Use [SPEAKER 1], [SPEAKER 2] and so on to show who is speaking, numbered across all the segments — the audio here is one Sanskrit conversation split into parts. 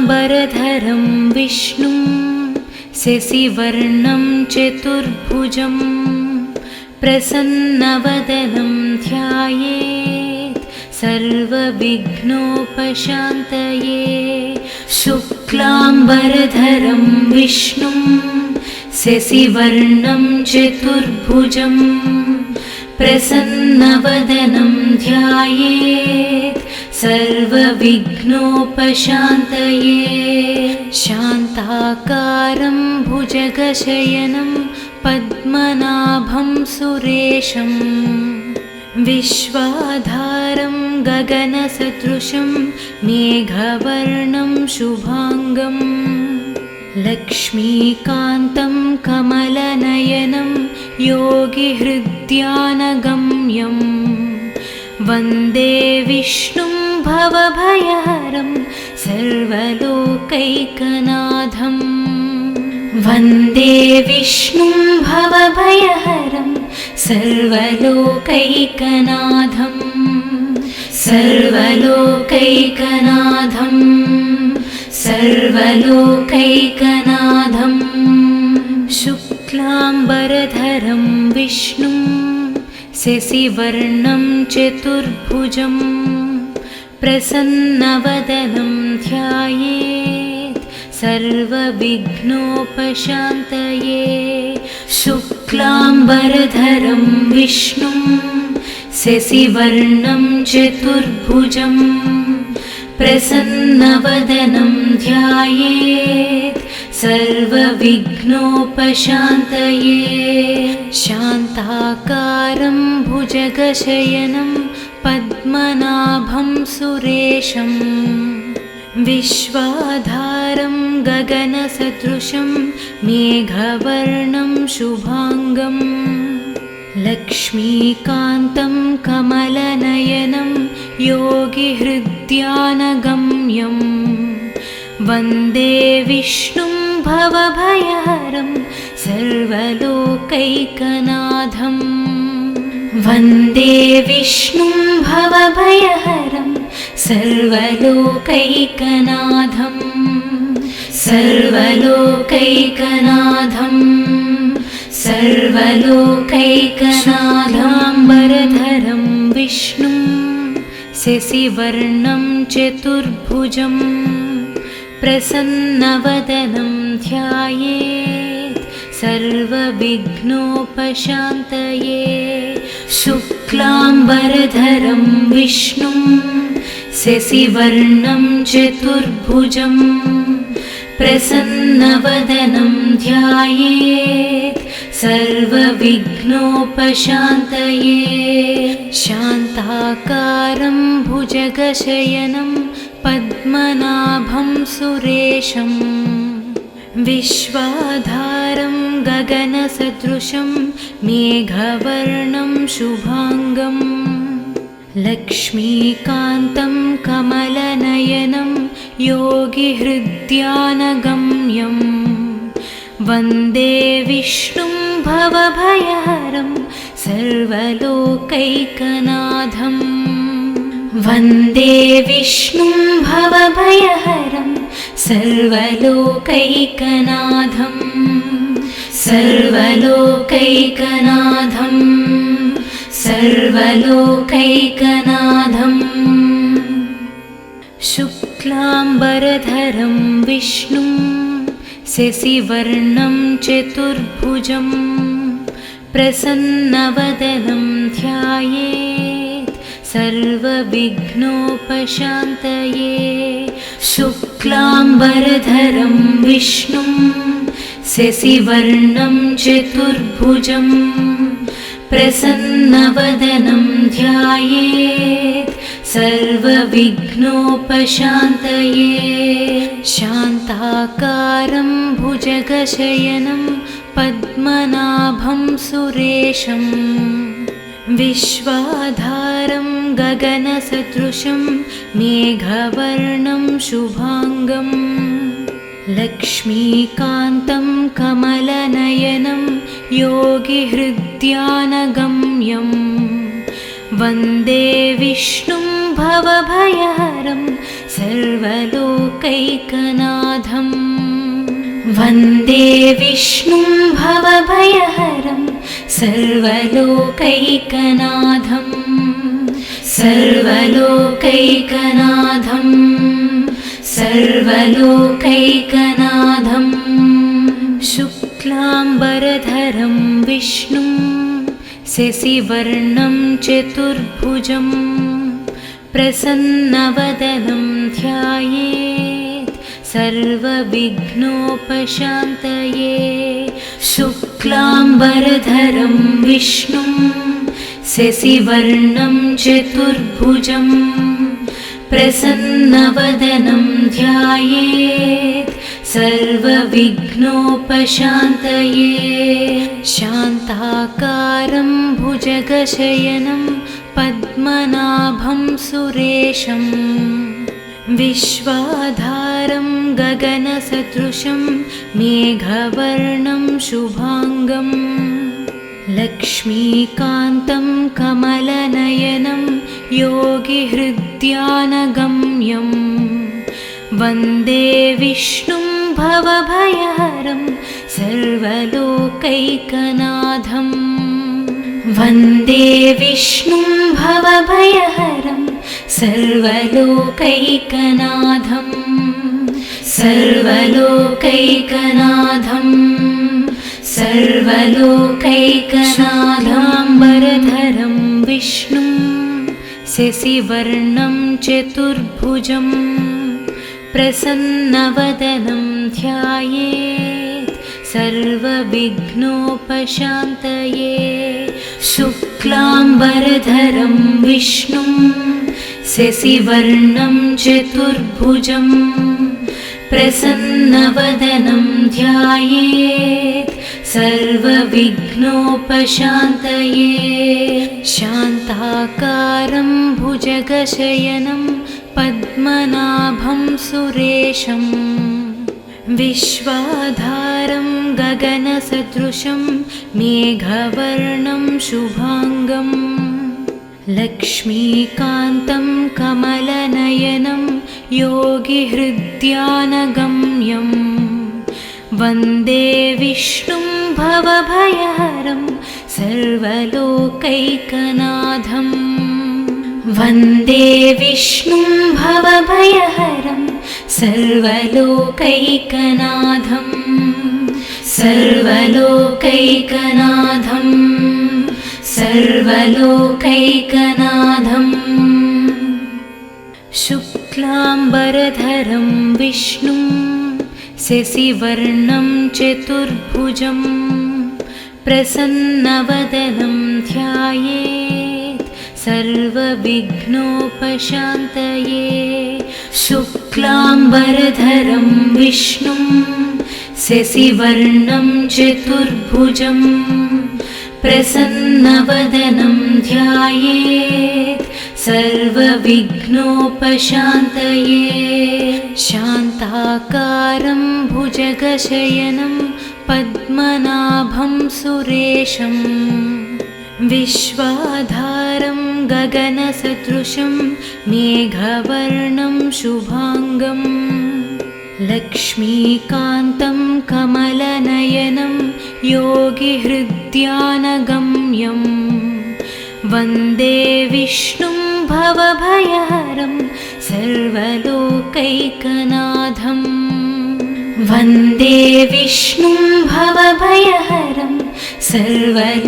[SPEAKER 1] शुक्लाम्बरधरं विष्णुं शशिवर्णं चतुर्भुजं प्रसन्नवदनं ध्यायेत् सर्वविघ्नोपशान्तये। शुक्लाम्बरधरं विष्णुं शशिवर्णं चतुर्भुजं प्रसन्नवदनं ध्यायेत् सर्वविघ्नोपशान्तये। शान्ताकारं भुजगशयनं पद्मनाभं सुरेशं विश्वाधारं गगनसदृशं मेघवर्णं शुभांगं लक्ष्मीकान्तं कमलनयनं योगिहृद्यानगम्यं वन्दे विष्णुं भवभयहरं सर्वलोकैकनाथं। वन्दे विष्णुं भवभयहरं सर्वलोकैकनाथं सर्वलोकैकनाथं सर्वलोकैकनाथं। शुक्लाम्बरधरं विष्णुं शशिवर्णं चतुर्भुजं प्रसन्नवदनं ध्यायेत् सर्वविघ्नोपशान्तये। शुक्लाम्बरधरं विष्णुं शशिवर्णं चतुर्भुजं प्रसन्नवदनं ध्यायेत् सर्वविघ्नोपशान्तये। शान्ताकारं भुजगशयनं पद्मनाभं सुरेशं विश्वाधारं गगनसदृशं मेघवर्णं शुभांगं लक्ष्मीकान्तं कमलनयनं योगिहृद्यानगम्यं वन्दे विष्णुं भवभयहरं सर्वलोकैकनाथं। वन्दे विष्णुं भवभयहरं सर्वलोकैकनाथं सर्वलोकैकनाथं सर्वलोकैकनाथाम्बरधरं विष्णुं शशिवर्णं चतुर्भुजं प्रसन्नवदनं ध्यायेत् सर्वविघ्नोपशान्तये। शुक्लाम्बरधरं विष्णुं शशिवर्णं चतुर्भुजं प्रसन्नवदनं ध्यायेत् सर्वविघ्नोपशान्तये। शान्ताकारं भुजगशयनं पद्मनाभं सुरेशं विश्वाधारं गगनसदृशं मेघवर्णं शुभांगं लक्ष्मीकान्तं कमलनयनं योगिहृद्यानगम्यं वन्दे विष्णुं भवभयहरं सर्वलोकैकनाथं। वन्दे विष्णुं भवभयहरं सर्वलोकैकनाथं सर्वलोकैकनाथं सर्वलोकैकनाथं। शुक्लाम्बरधरं विष्णुं शशिवर्णं चतुर्भुजं प्रसन्नवदनं ध्यायेत् सर्वविघ्नोपशान्तये। शुक्लाम्बरधरं विष्णुं शशिवर्णं चतुर्भुजं प्रसन्नवदनं ध्यायेत् सर्वविघ्नोपशान्तये। शान्ताकारं भुजगशयनं पद्मनाभं सुरेशं विश्वाधारं गगनसदृशं मेघवर्णं शुभांगं लक्ष्मीकान्तं कमलनयनं योगिहृद्यानगम्यं वन्दे विष्णुं भवभयहरं सर्वलोकैकनाथं वन्दे विष्णुं भवभयहरं सर्वलोकैकनाथं सर्वलोकैकनाथं सर्वलोकैकनाथं शुक्लाम्बरधरं विष्णुं शशिवर्णं चतुर्भुजं प्रसन्नवदनं ध्यायेत् सर्वविघ्नोपशान्तये शुक्लाम्बरधरं विष्णुं शशिवर्णं चतुर्भुजं प्रसन्नवदनं ध्यायेत् सर्वविघ्नोपशान्तये शान्ताकारं भुजगशयनं पद्मनाभं सुरेशं विश्वाधारं गगनसदृशं मेघवर्णं शुभाङ्गं लक्ष्मीकान्तं कमलनयनं योगिहृद्यानगम्यं वन्दे विष्णुं भवभयहरं सर्वलोकैकनाथं वन्दे विष्णुं भवभयहरं सर्वलोकैकनाथं सर्वलोकैकनाथं सर्वलोकैकनाथाम्बरधरं विष्णुं शशिवर्णं चतुर्भुजं प्रसन्नवदनं ध्यायेत् सर्वविघ्नोपशान्तये शुक्लाम्बरधरं विष्णुं शशिवर्णं चतुर्भुजं प्रसन्नवदनं ध्यायेत् सर्वविघ्नोपशान्तये शान्ताकारं भुजगशयनं पद्मनाभं सुरेशं विश्वाधारं गगनसदृशं मेघवर्णं शुभाङ्गं लक्ष्मीकान्तं कमलनयनं योगिहृद्यानगम्यं वन्दे विष्णुं भवभयहरं सर्वलोकैकनाथं वन्दे विष्णुं भवभयहरं सर्वलोकैकनाथं सर्वलोकैकनाथं सर्वलोकैकनाथं शुक्लाम्बरधरं विष्णुं शशिवर्णं चतुर्भुजं प्रसन्नवदनं ध्यायेत् सर्वविघ्नोपशान्तये शुक्लाम्बरधरं विष्णुं शशिवर्णं चतुर्भुजं प्रसन्नवदनं ध्यायेत् सर्वविघ्नोपशान्तये शान्ताकारं भुजगशयनं पद्मनाभं सुरेशं विश्वाधारं गगनसदृशं मेघवर्णं शुभाङ्गं लक्ष्मीकान्तं कमलनयनं योगिहृद्यानगम्यं वन्दे विष्णुं भवभयहरं सर्वलोकैकनाथं वन्दे विष्णुं भवभयहरं सर्वलोकैकनाथं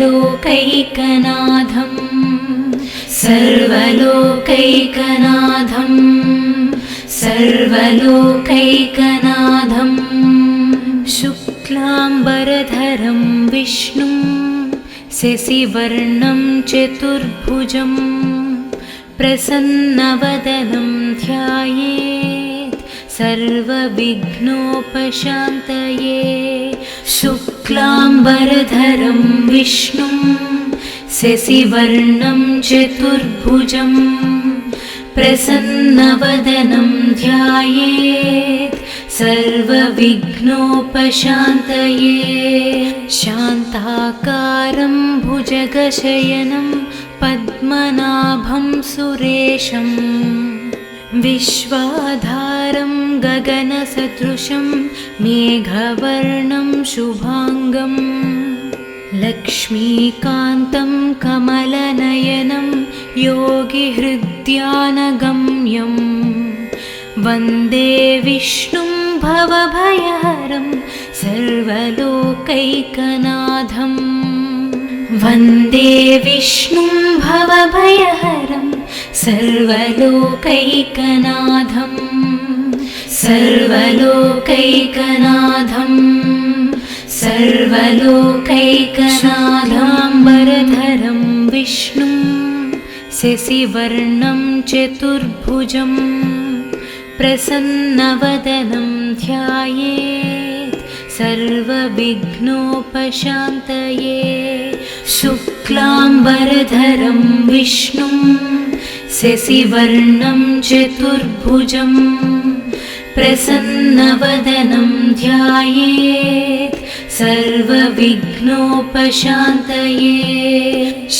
[SPEAKER 1] सर्वलोकैकनाथं सर्वलोकैकनाथं शुक्लाम्बरधरं विष्णुं शशिवर्णं चतुर्भुजं प्रसन्नवदनं ध्यायेत् सर्वविघ्नोपशान्तये शुक्लाम्बरधरं विष्णुं शशिवर्णं चतुर्भुजं प्रसन्नवदनं ध्यायेत् सर्वविघ्नोपशान्तये शान्ताकारं भुजगशयनं पद्मनाभं सुरेशं विश्वाधारं गगनसदृशं मेघवर्णं शुभांगं लक्ष्मीकान्तं कमलनयनं योगिहृद्यानगम्यं वन्दे विष्णुं भवभयहरं सर्वलोकैकनाथं वन्दे विष्णुं भवभयहरं सर्वलोकैकनाथं सर्वलोकैकनाथं सर्वलोकैकनाथाम्बरधरं विष्णुं शशिवर्णं चतुर्भुजं प्रसन्नवदनं ध्यायेत् सर्वविघ्नोपशान्तये शुक्लाम्बरधरं विष्णुं शशिवर्णं चतुर्भुजं प्रसन्नवदनं ध्यायेत् सर्वविघ्नोपशान्तये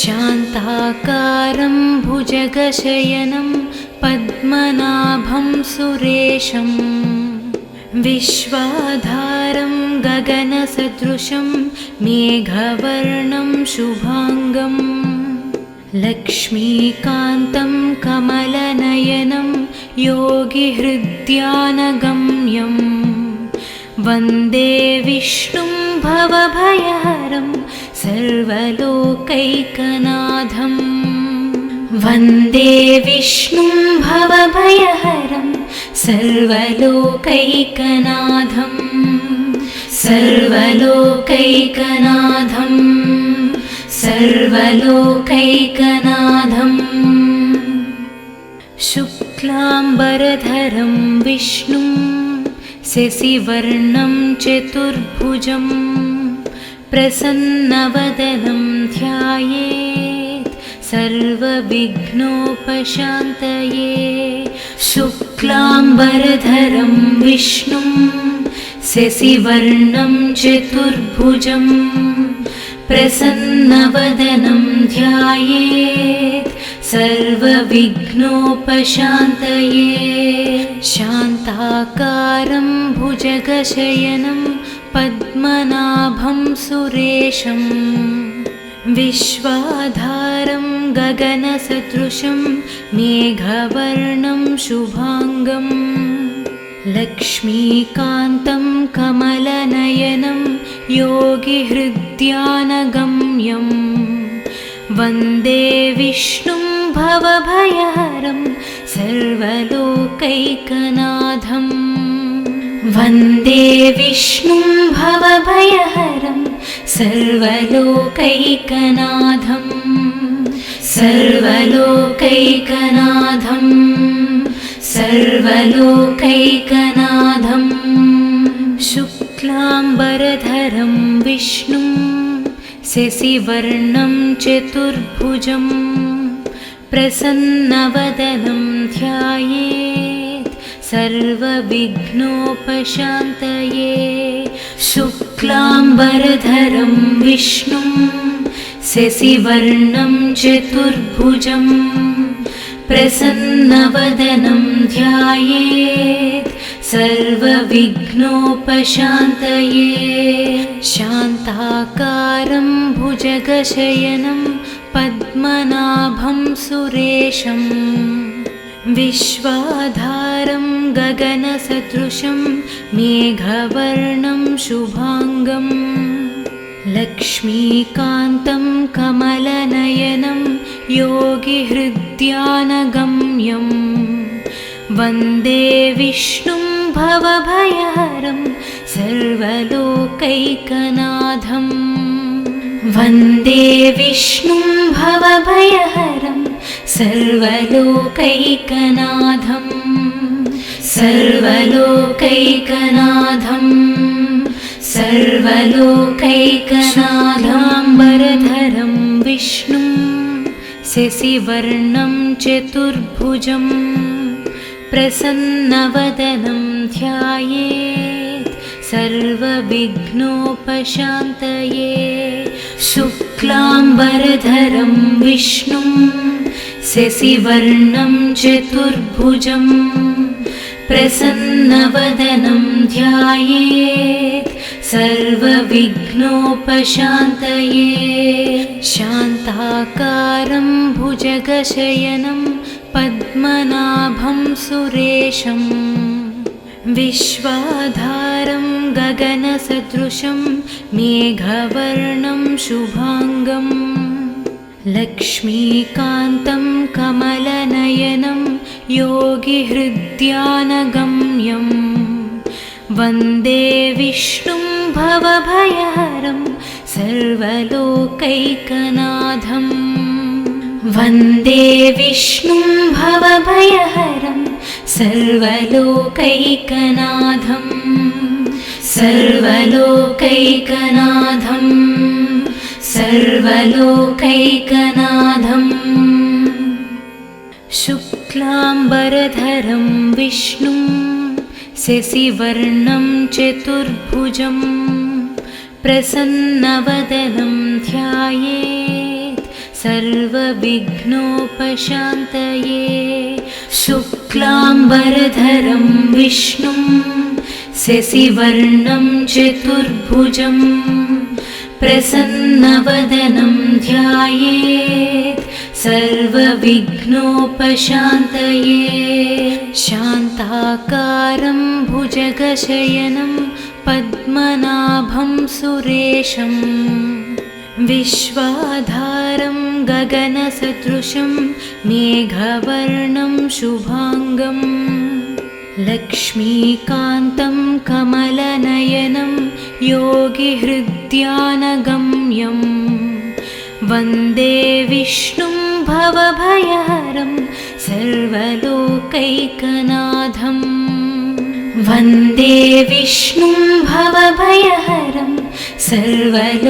[SPEAKER 1] शान्ताकारं भुजगशयनं पद्मनाभं सुरेशं विश्वाधारं गगनसदृशं मेघवर्णं शुभांगं लक्ष्मीकान्तं कमलनयनं योगिहृद्यानगम्यं वन्दे विष्णुं भवभयहरं सर्वलोकैकनाथं वन्दे विष्णुं भवभयहरं सर्वलोकैकनाथं सर्वलोकैकनाथं सर्वलोकैकनाथं शुक्लाम्बरधरं विष्णुं शशिवर्णं चतुर्भुजं प्रसन्नवदनं ध्यायेत् सर्वविघ्नोपशान्तये शुक्लाम्बरधरं विष्णुं शशिवर्णं चतुर्भुजं प्रसन्नवदनं ध्यायेत् सर्वविघ्नोपशान्तये शान्ताकारं भुजगशयनं पद्मनाभं सुरेशं विश्वाधारं गगनसदृशं मेघवर्णं शुभांगं लक्ष्मीकान्तं कमलनयनं योगिहृद्यानगम्यं वन्दे विष्णुं भवभयहरं सर्वलोकैकनाथं वन्दे विष्णुं भवभयहरं सर्वलोकैकनाथं सर्वलोकैकनाथं सर्वलोकैकनाथं शुक्लाम्बरधरं विष्णुं शशिवर्णं चतुर्भुजं प्रसन्नवदनं ध्यायेत् सर्वविघ्नोपशान्तये शुक्लाम्बरधरं विष्णुं शशिवर्णं चतुर्भुजं प्रसन्नवदनं ध्यायेत् सर्वविघ्नोपशान्तये शान्ताकारं भुजगशयनं पद्मनाभं सुरेशं विश्वाधारं गगनसदृशं मेघवर्णं शुभांगं लक्ष्मीकान्तं कमलनयनं योगिहृद्यानगम्यं वन्दे विष्णुं भवभयहरं सर्वलोकैकनाथं वन्दे विष्णुं भवभयहरं सर्वलोकैकनाथं सर्वलोकैकनाथं सर्वलोकैकनाथाम्बरधरं विष्णुं शशिवर्णं चतुर्भुजं प्रसन्नवदनं ध्यायेत् सर्वविघ्नोपशान्तये शुक्लाम्बरधरं विष्णुं शशिवर्णं चतुर्भुजं प्रसन्नवदनं ध्यायेत् सर्वविघ्नोपशान्तये शान्ताकारं भुजगशयनं पद्मनाभं सुरेशं विश्वाधारं गगनसदृशं मेघवर्णं शुभाङ्गं लक्ष्मीकान्तं कमलनयनं योगिहृद्यानगम्यं वन्दे विष्णुं भवभयहरं सर्वलोकैकनाथं वन्दे विष्णुं भवभयहरं सर्वलोकैकनाथं सर्वलोकैकनाथं सर्वलोकैकनाथं शुक्लाम्बरधरं विष्णुं शशिवर्णं चतुर्भुजं प्रसन्नवदनं ध्यायेत् सर्वविघ्नोपशान्तये शुक्लाम्बरधरं विष्णुं शशिवर्णं चतुर्भुजं प्रसन्नवदनं ध्यायेत् सर्वविघ्नोपशान्तये शान्ताकारं भुजगशयनं पद्मनाभं सुरेशं विश्वाधारं गगनसदृशं मेघवर्णं शुभाङ्गं लक्ष्मीकान्तं कमलनयनं योगिहृद्यानगम्यं वन्दे विष्णुं भवभयहरं सर्वलोकैकनाथं वन्दे विष्णुं भवभयहरं सर्वलोकैकनाथं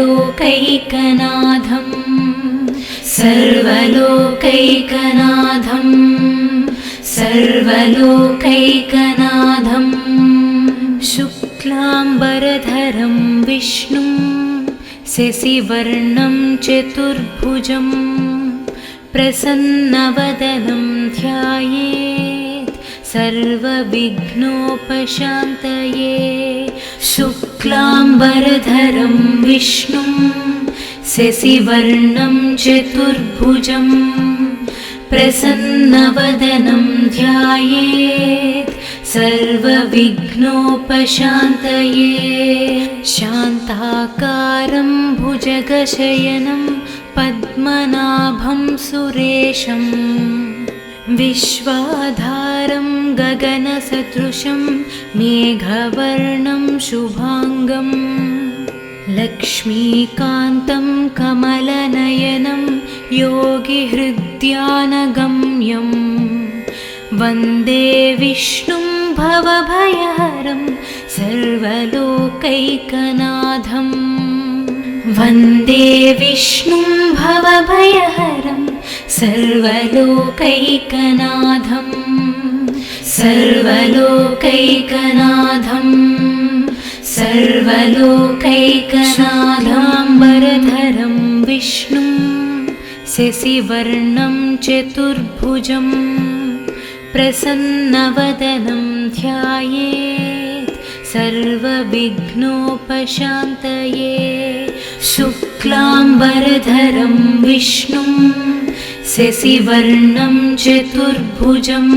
[SPEAKER 1] सर्वलोकैकनाथं सर्वलोकैकनाथं शुक्लाम्बरधरं विष्णुं शशिवर्णं चतुर्भुजं प्रसन्नवदनं ध्यायेत् सर्वविघ्नोपशान्तये शुक्लाम्बरधरं विष्णुं शशिवर्णं चतुर्भुजं प्रसन्नवदनं ध्यायेत् सर्वविघ्नोपशान्तये शान्ताकारं भुजगशयनं पद्मनाभं सुरेशं विश्वाधारं गगनसदृशं मेघवर्णं शुभाङ्गं लक्ष्मीकान्तं कमलनयनं योगिहृद्यानगम्यं वन्दे विष्णुं भवभयहरं सर्वलोकैकनाथं वन्दे विष्णुं भवभयहरं सर्वलोकैकनाथं सर्वलोकैकनाथं सर्वलोकैकनाथाम्बरधरं विष्णुं शशिवर्णं चतुर्भुजं प्रसन्नवदनं ध्यायेत् सर्वविघ्नोपशान्तये शुक्लाम्बरधरं विष्णुं शशिवर्णं चतुर्भुजं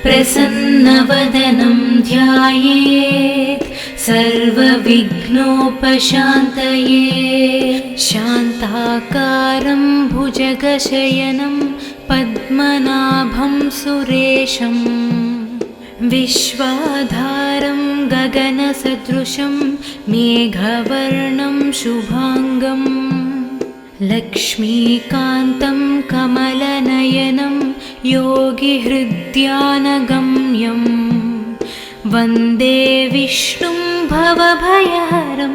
[SPEAKER 1] प्रसन्नवदनं ध्यायेत् सर्वविघ्नोपशान्तये शान्ताकारं भुजगशयनं पद्मनाभं सुरेशं विश्वाधारं गगनसदृशं मेघवर्णं शुभाङ्गं लक्ष्मीकान्तं कमलनयनं योगिहृद्यानगम्यं वन्दे विष्णुं भवभयहरं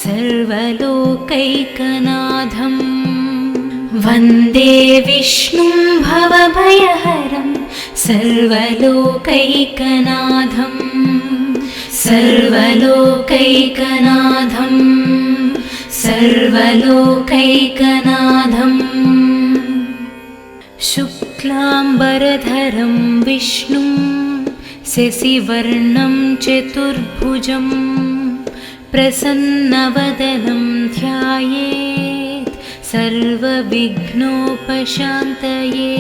[SPEAKER 1] सर्वलोकैकनाथं वन्दे विष्णुं भवभयहरं सर्वलोकैकनाथं सर्वलोकैकनाथं सर्वलोकैकनाथं शुक्लाम्बरधरं विष्णुं शशिवर्णं चतुर्भुजं प्रसन्नवदनं ध्यायेत् सर्वविघ्नोपशान्तये।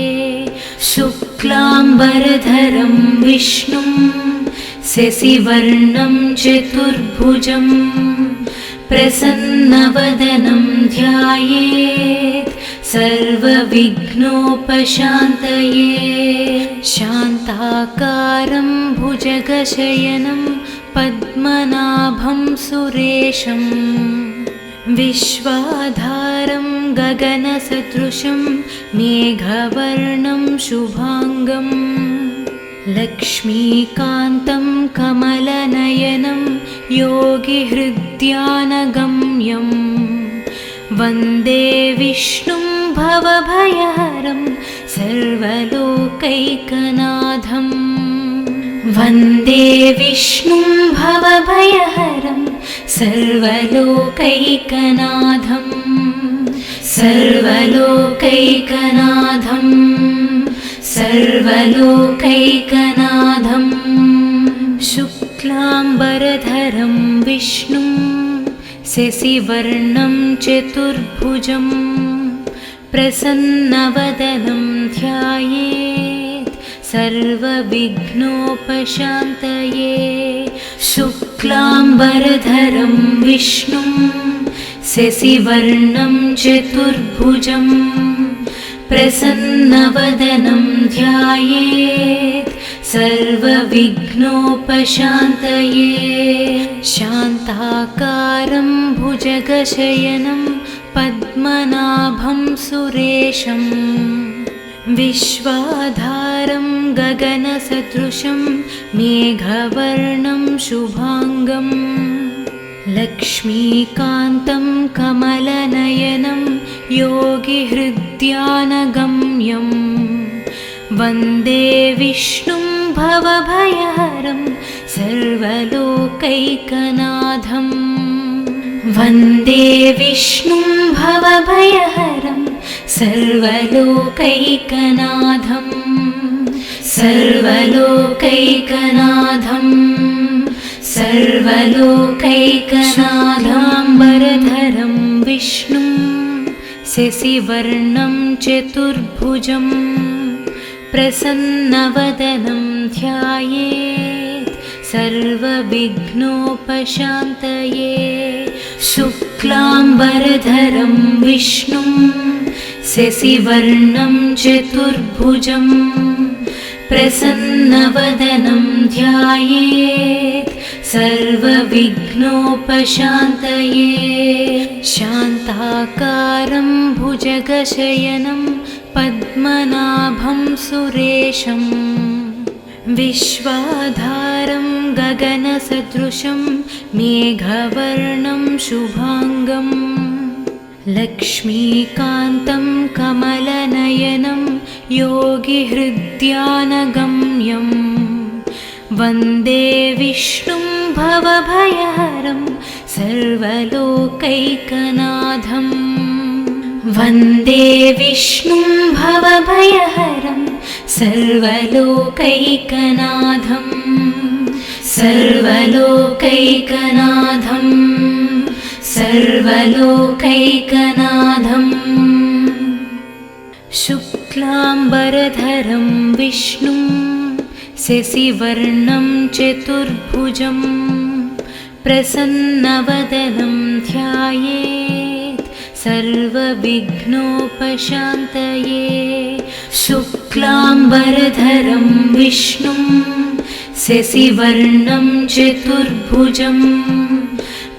[SPEAKER 1] शुक्लाम्बरधरं विष्णुं शशिवर्णं चतुर्भुजं प्रसन्नवदनं ध्यायेत् सर्वविघ्नोपशान्तये। शान्ताकारं भुजगशयनं पद्मनाभं सुरेशं विश्वाधारं गगनसदृशं मेघवर्णं शुभांगं लक्ष्मीकान्तं कमलनयनं योगिहृद्यानगम्यं वन्दे विष्णुं भवभयहरं सर्वलोकैकनाथं। वन्दे विष्णुं भवभयहरं सर्वलोकैकनाथं सर्वलोकैकनाथं सर्वलोकैकनाथं। शुक्लाम्बरधरं विष्णुं शशिवर्णं चतुर्भुजं प्रसन्नवदनं ध्यायेत् सर्वविघ्नोपशान्तये। शुक्लाम्बरधरं विष्णुं शशिवर्णं चतुर्भुजं प्रसन्नवदनं ध्यायेत् सर्वविघ्नोपशान्तये। शान्ताकारं भुजगशयनं पद्मनाभं सुरेशं विश्वाधारं गगनसदृशं मेघवर्णं शुभांगं लक्ष्मीकान्तं कमलनयनं योगिहृद्यानगम्यं वन्दे विष्णुं भवभयहरं सर्वलोकैकनाथं। वन्दे विष्णुं भवभयहरं सर्वलोकैकनाथं सर्वलोकैकनाथं सर्वलोकैकनाथाम्बरधरं विष्णुं शशिवर्णं चतुर्भुजं प्रसन्नवदनं ध्यायेत् सर्वविघ्नोपशान्तये। शुक्लाम्बरधरं विष्णुं शशिवर्णं चतुर्भुजं प्रसन्नवदनं ध्यायेत् सर्वविघ्नोपशान्तये। शान्ताकारं भुजगशयनं पद्मनाभं सुरेशं विश्वाधारं गगनसदृशं मेघवर्णं शुभांगं लक्ष्मीकान्तं कमलनयनं योगिहृद्यानगम्यं वन्दे विष्णुं भवभयहरं सर्वलोकैकनाथं। वन्दे विष्णुं भवभयहरं सर्वलोकैकनाथं सर्वलोकैकनाथं सर्वलोकैकनाथं। शुक्लाम्बरधरं विष्णुं शशिवर्णं चतुर्भुजं प्रसन्नवदनं ध्यायेत् सर्वविघ्नोपशान्तये। शुक्लाम्बरधरं विष्णुं शशिवर्णं चतुर्भुजं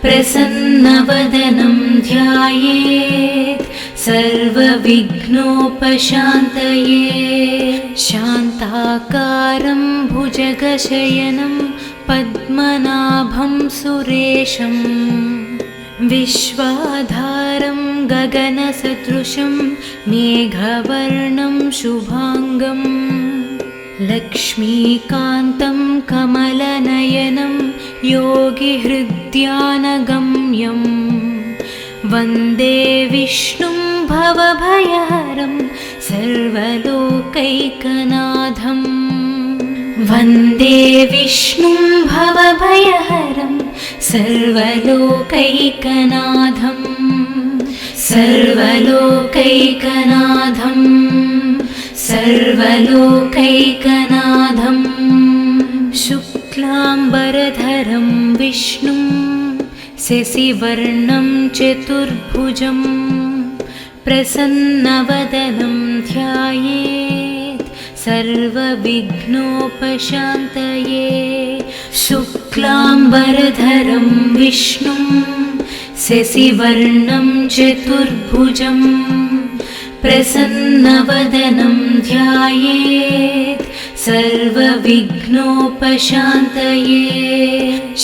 [SPEAKER 1] प्रसन्नवदनं ध्यायेत् सर्वविघ्नोपशान्तये। शान्ताकारं भुजगशयनं पद्मनाभं सुरेशं विश्वाधारं गगनसदृशं मेघवर्णं शुभांगं लक्ष्मीकान्तं कमलनयनं योगिहृद्यानगम्यं वन्दे विष्णुं भवभयहरं सर्वलोकैकनाथं वन्दे विष्णुं भवभयहरं सर्वलोकैकनाथं सर्वलोकैकनाथं सर्वलोकैकनाथं शुक्लाम्बरधरं विष्णुं शशिवर्णं चतुर्भुजं प्रसन्नवदनं ध्यायेत् सर्वविघ्नोपशान्तये शुक्लाम्बरधरं विष्णुं शशिवर्णं चतुर्भुजं प्रसन्नवदनं ध्यायेत् सर्वविघ्नोपशान्तये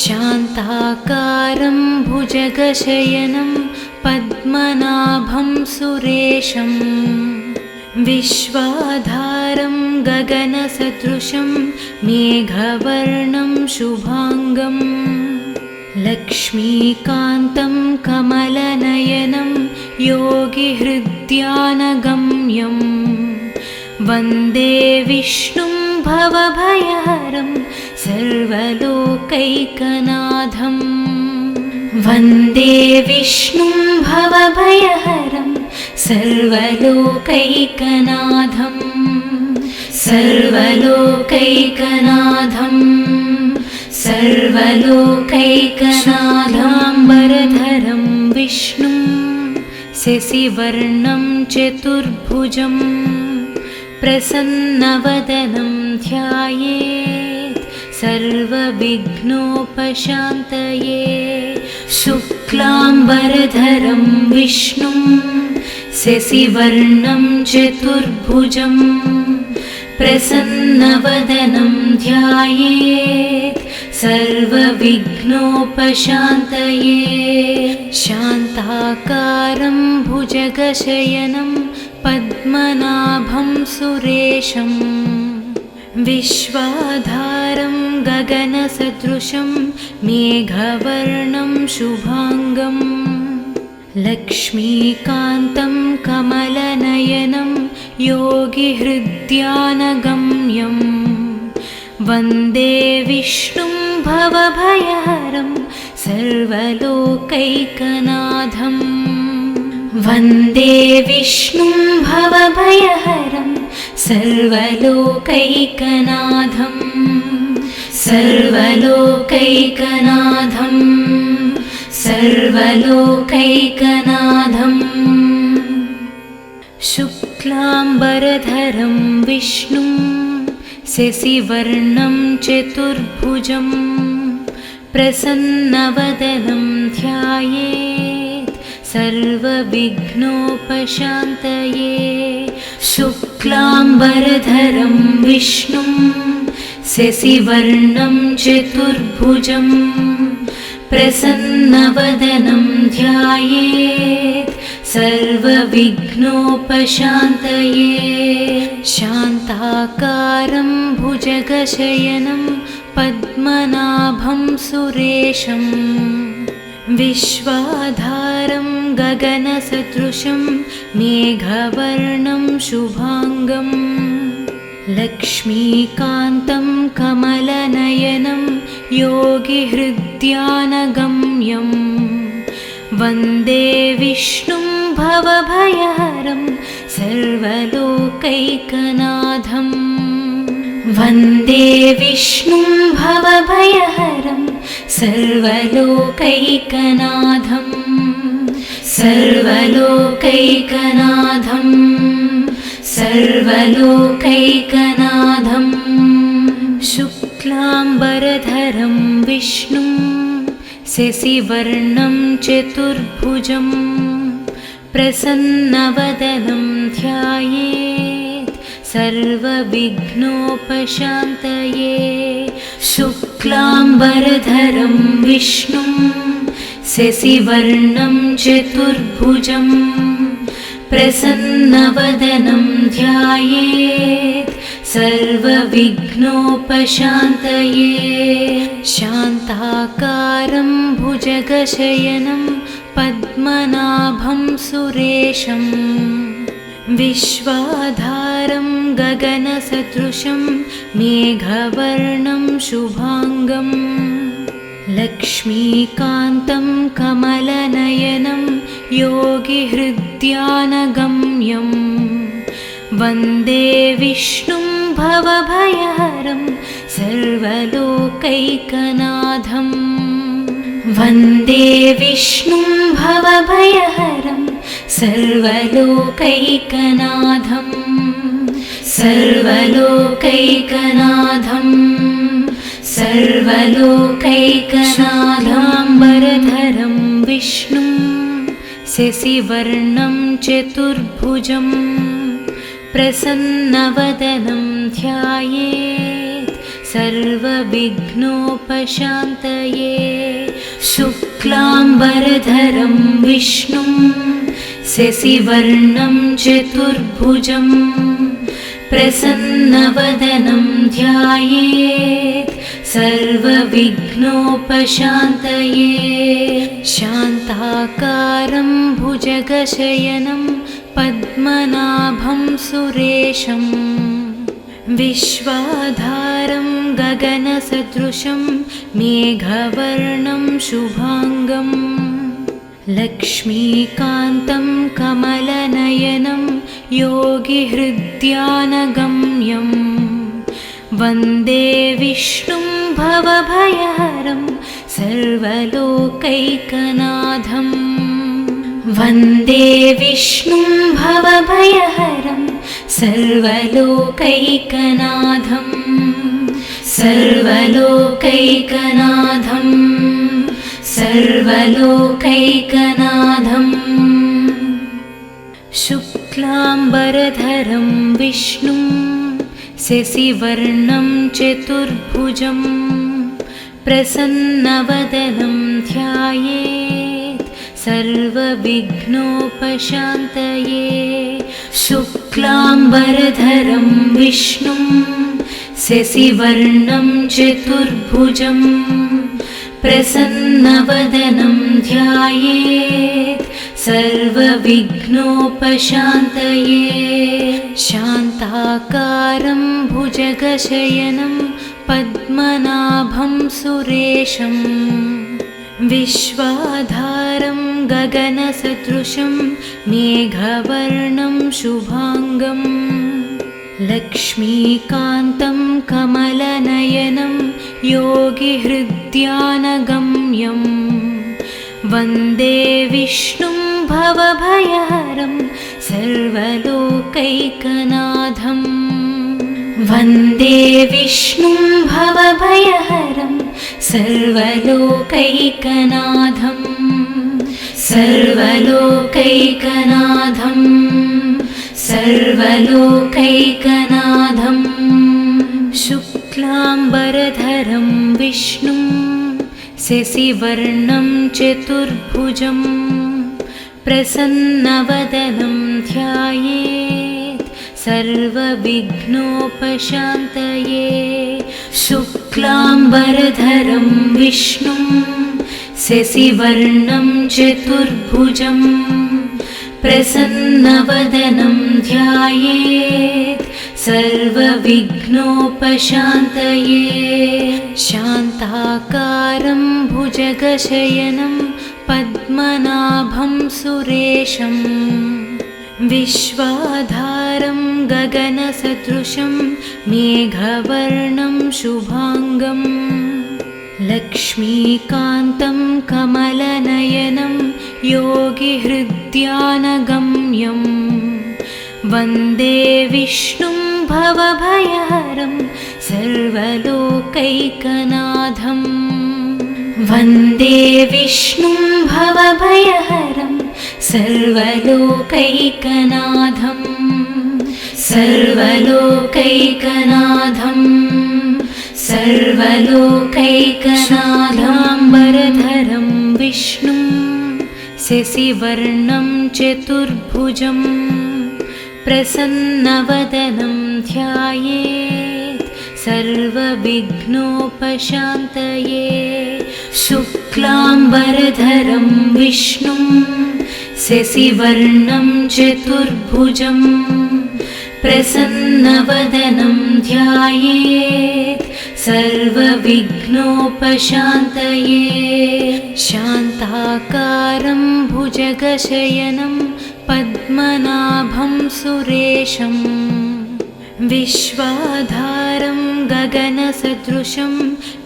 [SPEAKER 1] शान्ताकारं भुजगशयनं पद्मनाभं सुरेशं विश्वाधारं गगनसदृशं मेघवर्णं शुभाङ्गं लक्ष्मीकान्तं कमलनयनं योगिहृद्यानगम्यं वन्दे विष्णुं भवभयहरं सर्वलोकैकनाथं वन्दे विष्णुं भवभयहरं सर्वलोकैकनाथं सर्वलोकैकनाथं सर्वलोकैकनाथाम्बरधरं विष्णुं शशिवर्णं चतुर्भुजं प्रसन्नवदनं ध्यायेत् सर्वविघ्नोपशान्तये शुक्लाम्बरधरं विष्णुं शशिवर्णं चतुर्भुजं प्रसन्नवदनं ध्यायेत् सर्वविघ्नोपशान्तये शान्ताकारं भुजगशयनं पद्मनाभं सुरेशं विश्वाधारं गगनसदृशं मेघवर्णं शुभाङ्गं लक्ष्मीकान्तं कमलनयनं योगिहृद्यानगम्यं वन्दे विष्णुं भवभयहरं सर्वलोकैकनाथं वन्दे विष्णुं भवभयहरं सर्वलोकैकनाथं सर्वलोकैकनाथं सर्वलोकैकनाथं शुक्लाम्बरधरं विष्णुं शशिवर्णं चतुर्भुजं प्रसन्नवदनं ध्यायेत् सर्वविघ्नोपशान्तये शुक्लाम्बरधरं विष्णुं शशिवर्णं चतुर्भुजं प्रसन्नवदनं ध्यायेत् सर्वविघ्नोपशान्तये शान्ताकारं भुजगशयनं पद्मनाभं सुरेशं विश्वाधारं गगनसदृशं मेघवर्णं शुभाङ्गं लक्ष्मीकान्तं कमलनयनं योगिहृद्यानगम्यं वन्दे विष्णुं भवभयहरं सर्वलोकैकनाथं वन्दे विष्णुं भवभयहरं सर्वलोकैकनाथं सर्वलोकैकनाथं सर्वलोकैकनाथं शुक्लाम्बरधरं विष्णुं शशिवर्णं चतुर्भुजं प्रसन्नवदनं ध्यायेत् सर्वविघ्नोपशान्तये शुक्लाम्बरधरं विष्णुं शशिवर्णं चतुर्भुजं प्रसन्नवदनं ध्यायेत् सर्वविघ्नोपशान्तये शान्ताकारं भुजगशयनं पद्मनाभं सुरेशं विश्वाधारं गगनसदृशं मेघवर्णं शुभांगं लक्ष्मीकान्तं कमलनयनं योगिहृद्यानगम्यं वन्दे विष्णुं भवभयहरं सर्वलोकैकनाथं वन्दे विष्णुं भवभयहरं सर्वलोकैकनाथं सर्वलोकैकनाथं सर्वलोकैकनाथाम्बरधरं विष्णुं शशिवर्णं चतुर्भुजं प्रसन्नवदनं ध्यायेत् सर्वविघ्नोपशान्तये शुक्लाम्बरधरं विष्णुं शशिवर्णं चतुर्भुजं प्रसन्नवदनं ध्यायेत् सर्वविघ्नोपशान्तये शान्ताकारं भुजगशयनं पद्मनाभं सुरेशं विश्वाधारं गगनसदृशं मेघवर्णं शुभांगं लक्ष्मीकान्तं कमलनयनं योगिहृद्यानगम्यं वन्दे विष्णुं भवभयहरं सर्वलोकैकनाथं वन्दे विष्णुं भवभयहरं सर्वलोकैकनाथं सर्वलोकैकनाथं सर्वलोकैकनाथं शुक्लाम्बरधरं विष्णुं शशिवर्णं चतुर्भुजं प्रसन्नवदनं ध्यायेत् सर्वविघ्नोपशान्तये शुक्लाम्बरधरं विष्णुं शशिवर्णं चतुर्भुजं प्रसन्नवदनं ध्यायेत् सर्वविघ्नोपशान्तये शान्ताकारं भुजगशयनं पद्मनाभं सुरेशं विश्वाधारं गगनसदृशं मेघवर्णं शुभांगं लक्ष्मीकान्तं कमलनयनं योगिहृद्यानगम्यं वन्दे विष्णुं भवभयहरं सर्वलोकैकनाथं वन्दे विष्णुं भवभयहरं सर्वलोकैकनाथं सर्वलोकैकनाथं सर्वलोकैकनाथं शुक्लाम्बरधरं विष्णुं शशिवर्णं चतुर्भुजं प्रसन्नवदनं ध्यायेत् सर्वविघ्नोपशान्तये शुक्लाम्बरधरं विष्णुं शशिवर्णं चतुर्भुजं प्रसन्नवदनं ध्यायेत् सर्वविघ्नोपशान्तये शान्ताकारं भुजगशयनं पद्मनाभं सुरेशं विश्वाधारं गगनसदृशं मेघवर्णं शुभांगं लक्ष्मीकान्तं कमलनयनं योगिहृद्यानगम्यं वन्दे विष्णुं भवभयहरं सर्वलोकैकनाथं वन्दे विष्णुं भवभयहरं सर्वलोकैकनाथं सर्वलोकैकनाथं सर्वलोकैकनाथाम्बरधरं विष्णुं शशिवर्णं चतुर्भुजं प्रसन्नवदनं ध्यायेत् सर्वविघ्नोपशान्तये शुक्लाम्बरधरं विष्णुं शशिवर्णं चतुर्भुजं प्रसन्नवदनं ध्यायेत् सर्वविघ्नोपशान्तये शान्ताकारं भुजगशयनं पद्मनाभं सुरेशं विश्वाधारं गगनसदृशं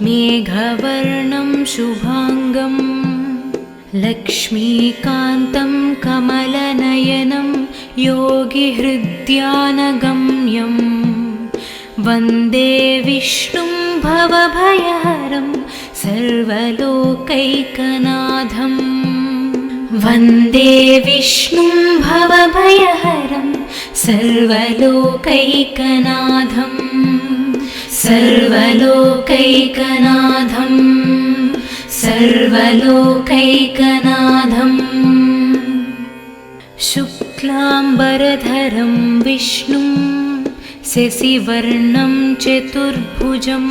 [SPEAKER 1] मेघवर्णं शुभाङ्गं लक्ष्मीकान्तं कमलनयनं योगिहृद्यानगम्यं वन्दे विष्णुं भवभयहरं सर्वलोकैकनाथं वन्दे विष्णुं भवभयहरं सर्वलोकैकनाथं सर्वलोकैकनाथं सर्वलोकैकनाथं शुक्लाम्बरधरं विष्णुं शशिवर्णं चतुर्भुजं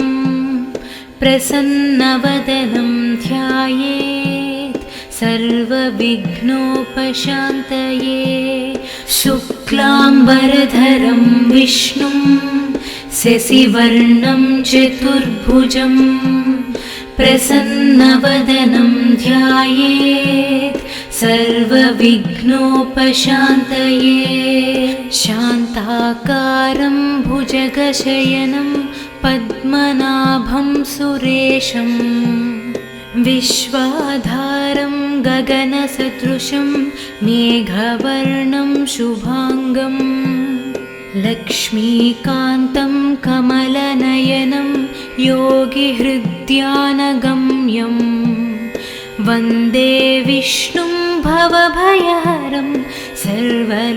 [SPEAKER 1] प्रसन्नवदनं ध्यायेत् सर्वविघ्नोपशान्तये शुक्लाम्बरधरं विष्णुं शशिवर्णं चतुर्भुजं प्रसन्नवदनं ध्यायेत् सर्वविघ्नोपशान्तये शान्ताकारं भुजगशयनं पद्मनाभं सुरेशं विश्वाधारं गगनसदृशं मेघवर्णं शुभाङ्गं लक्ष्मीकान्तं कमलनयनं योगिहृद्यानगम्यं वन्दे विष्णुं भवभयहरं सर्वलोकैकनाथं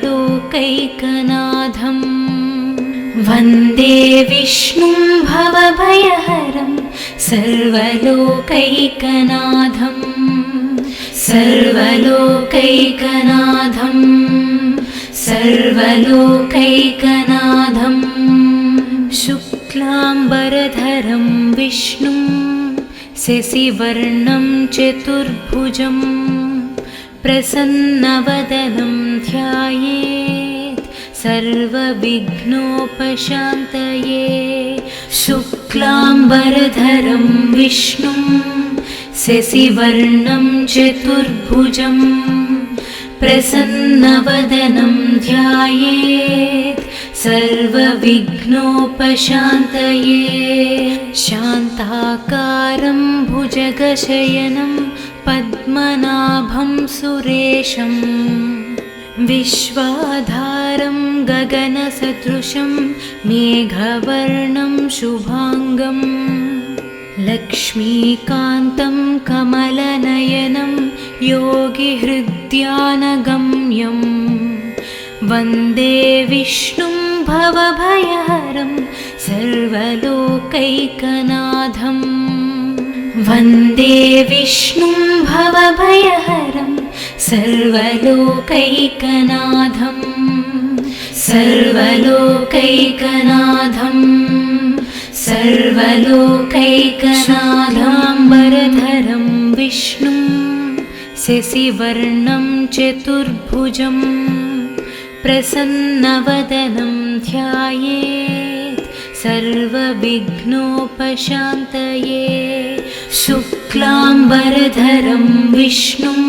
[SPEAKER 1] वन्दे विष्णुं भवभयहरं सर्वलोकैकनाथं सर्वलोकैकनाथं सर्वलोकैकनाथं शुक्लाम्बरधरं विष्णुं शशिवर्णं चतुर्भुजं प्रसन्नवदनं ध्यायेत् सर्वविघ्नोपशान्तये शुक्लाम्बरधरं विष्णुं शशिवर्णं चतुर्भुजं प्रसन्नवदनं ध्यायेत् सर्वविघ्नोपशान्तये शान्ताकारं भुजगशयनं पद्मनाभं सुरेशं विश्वाधारं गगनसदृशं मेघवर्णं शुभाङ्गं लक्ष्मीकान्तं कमलनयनं योगिहृद्यानगम्यं वन्दे विष्णुं भवभयहरं सर्वलोकैकनाथं वन्दे विष्णुं भवभयहरं सर्वलोकैकनाथं सर्वलोकैकनाथं सर्वलोकैकनाथाम्बरधरं विष्णुं शशिवर्णं चतुर्भुजं प्रसन्नवदनं ध्यायेत् सर्वविघ्नोपशान्तये शुक्लाम्बरधरं विष्णुं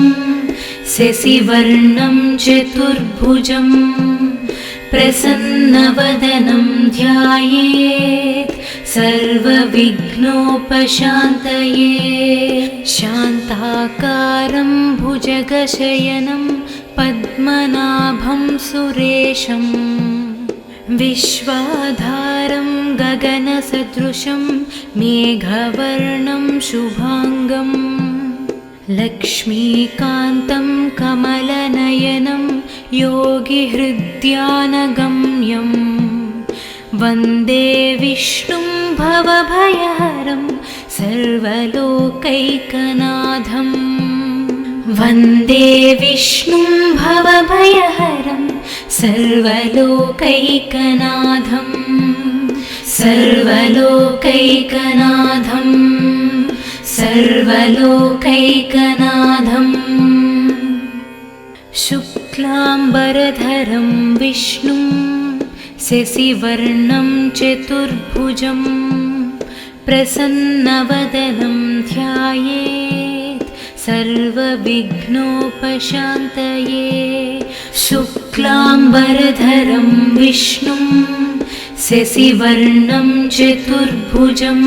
[SPEAKER 1] शशिवर्णं चतुर्भुजं प्रसन्नवदनं ध्यायेत् सर्वविघ्नोपशान्तये शान्ताकारं भुजगशयनं पद्मनाभं सुरेशं विश्वाधारं गगनसदृशं मेघवर्णं शुभाङ्गं लक्ष्मीकान्तं कमलनयनं योगिहृद्यानगम्यं वन्दे विष्णुं भवभयहरं सर्वलोकैकनाथं वन्दे विष्णुं भवभयहरं सर्वलोकैकनाथं सर्वलोकैकनाथं सर्वलोकैकनाथं शुक्लाम्बरधरं विष्णुं शशिवर्णं चतुर्भुजं प्रसन्नवदनं ध्यायेत् सर्वविघ्नोपशान्तये। शुक्लाम्बरधरं विष्णुं शशिवर्णं चतुर्भुजं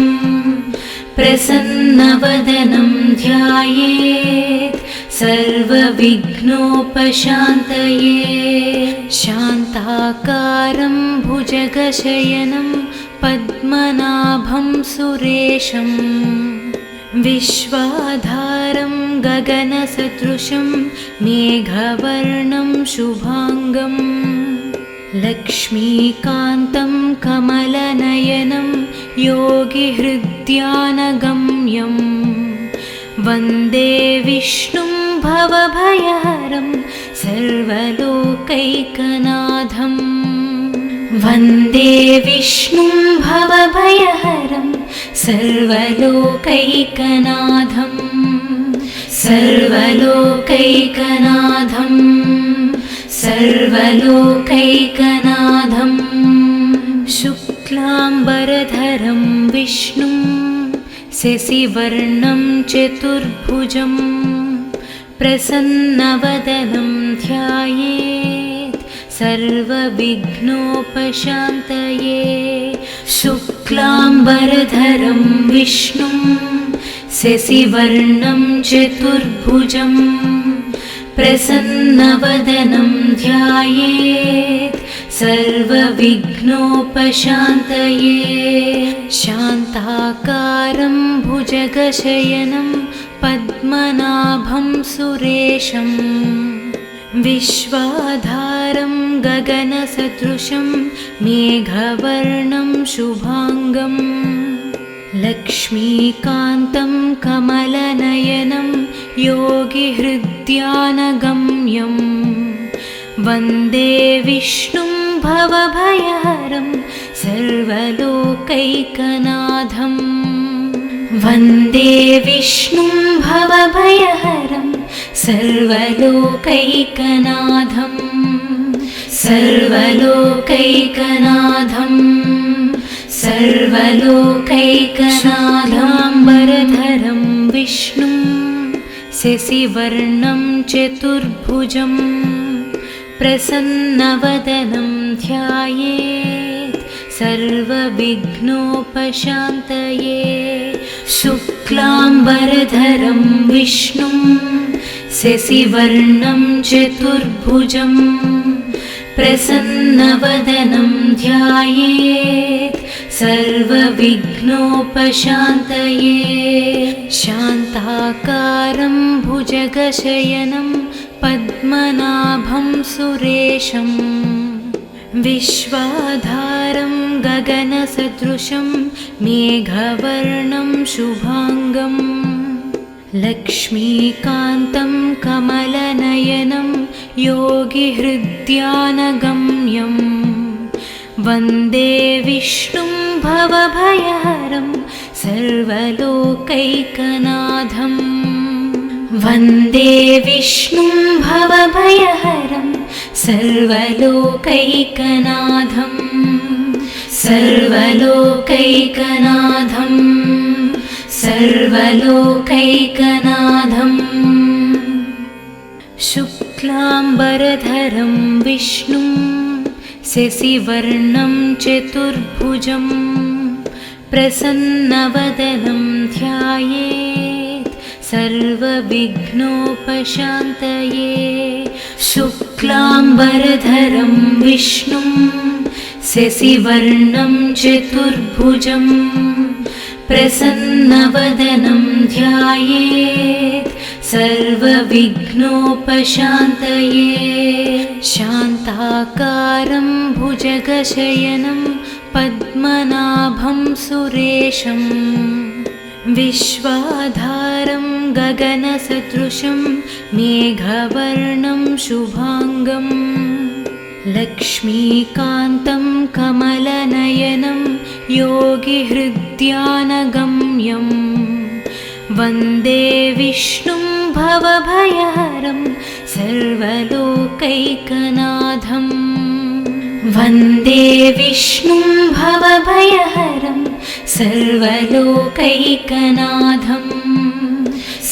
[SPEAKER 1] प्रसन्नवदनं ध्यायेत् सर्वविघ्नोपशान्तये। शान्ताकारं भुजगशयनं पद्मनाभं सुरेशं विश्वाधारं गगनसदृशं मेघवर्णं शुभांगं लक्ष्मीकान्तं कमलनयनं योगिहृद्यानगम्यं वन्दे विष्णुं भवभयहरं सर्वलोकैकनाथं। वन्दे विष्णुं भवभयहरं सर्वलोकैकनाथं सर्वलोकैकनाथं सर्वलोकैकनाथं। शुक्लाम्बरधरं विष्णुं शशिवर्णं चतुर्भुजं प्रसन्नवदनं ध्यायेत् सर्वविघ्नोपशान्तये। शुक्लाम्बरधरं विष्णुं शशिवर्णं चतुर्भुजं प्रसन्नवदनं ध्यायेत् सर्वविघ्नोपशान्तये। शान्ताकारं भुजगशयनं पद्मनाभं सुरेशं विश्वाधारं गगनसदृशं मेघवर्णं शुभांगं लक्ष्मीकान्तं कमलनयनं योगिहृद्यानगम्यं वन्दे विष्णुं भवभयहरं सर्वलोकैकनाथं। वन्दे विष्णुं भवभयहरं सर्वलोकैकनाथं सर्वलोकैकनाथं सर्वलोकैकनाथाम्बरधरं विष्णुं शशिवर्णं चतुर्भुजं प्रसन्नवदनं ध्यायेत् सर्वविघ्नोपशान्तये। शुक्लाम्बरधरं विष्णुं शशिवर्णं चतुर्भुजं प्रसन्नवदनं ध्यायेत् सर्वविघ्नोपशान्तये। शान्ताकारं भुजगशयनं पद्मनाभं सुरेशं विश्वाधारं गगनसदृशं मेघवर्णं शुभांगं लक्ष्मीकान्तं कमलनयनं योगिहृद्यानगम्यं वन्दे विष्णुं भवभयहरं सर्वलोकैकनाथं। वन्दे विष्णुं भवभयहरं सर्वलोकैकनाथं सर्वलोकैकनाथं सर्वलोकैकनाथं। शुक्लाम्बरधरं विष्णुं शशिवर्णं चतुर्भुजं प्रसन्नवदनं ध्यायेत् सर्वविघ्नोपशान्तये। शुक्लाम्बरधरं विष्णुं शशिवर्णं चतुर्भुजं प्रसन्नवदनं ध्यायेत् सर्वविघ्नोपशान्तये। शान्ताकारं भुजगशयनं पद्मनाभं सुरेशं विश्वाधारं गगनसदृशं मेघवर्णं शुभांगं लक्ष्मीकान्तं कमलनयनं योगिहृद्यानगम्यं वन्दे विष्णुं भवभयहरं सर्वलोकैकनाथं वन्दे विष्णुं भवभयहरं सर्वलोकैकनाथं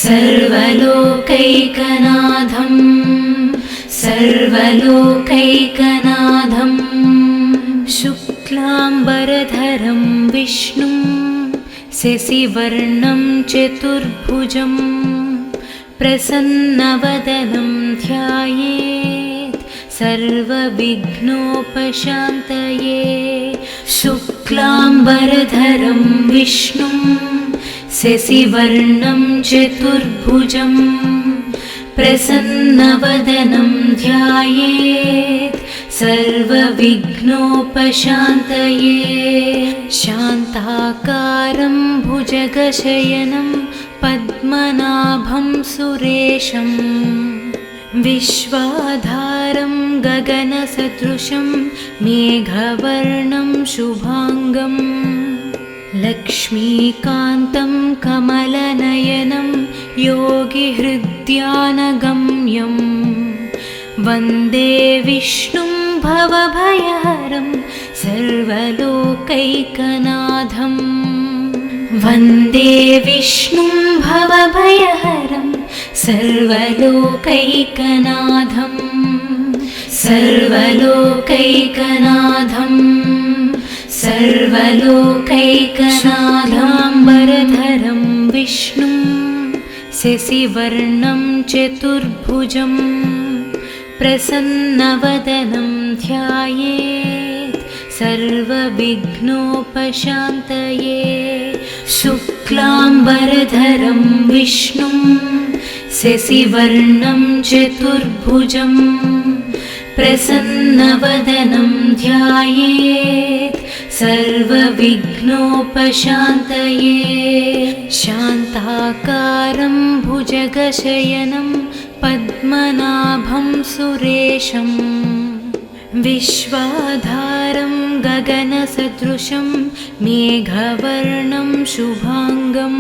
[SPEAKER 1] सर्वलोकैकनाथं सर्वलोकैकनाथं शुक्लाम्बरधरं विष्णुं शशिवर्णं चतुर्भुजं प्रसन्नवदनं ध्यायेत् सर्वविघ्नोपशान्तये शुक्लाम्बरधरं विष्णुं शशिवर्णं चतुर्भुजं प्रसन्नवदनं ध्यायेत् सर्वविघ्नोपशान्तये शान्ताकारं भुजगशयनं पद्मनाभं सुरेशं विश्वाधारं गगनसदृशं मेघवर्णं शुभाङ्गं लक्ष्मीकान्तं कमलनयनं योगिहृद्यानगम्यं वन्दे विष्णुं भवभयहरं सर्वलोकैकनाथं वन्दे विष्णुं भवभयहरं सर्वलोकैकनाथं सर्वलोकैकनाथं सर्वलोकैकनाथाम्बरधरं विष्णुं शशिवर्णं चतुर्भुजं प्रसन्नवदनं ध्यायेत् सर्वविघ्नोपशान्तये शुक्लाम्बरधरं विष्णुं शशिवर्णं चतुर्भुजं प्रसन्नवदनं ध्यायेत् सर्वविघ्नोपशान्तये शान्ताकारं भुजगशयनं पद्मनाभं सुरेशं विश्वाधारं गगनसदृशं मेघवर्णं शुभाङ्गं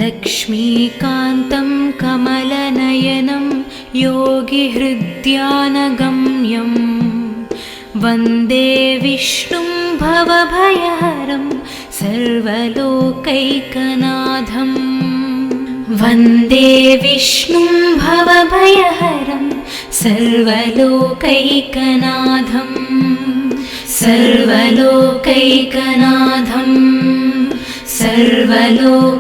[SPEAKER 1] लक्ष्मीकान्तं कमलनयनं योगिहृद्यानगम्यं वन्दे विष्णुं भवभयहरं सर्वलोकैकनाथं वन्दे विष्णुं भवभयहरं सर्वलोकैकनाथं सर्वलोकैकनाथं सर्वलोकैकनाथं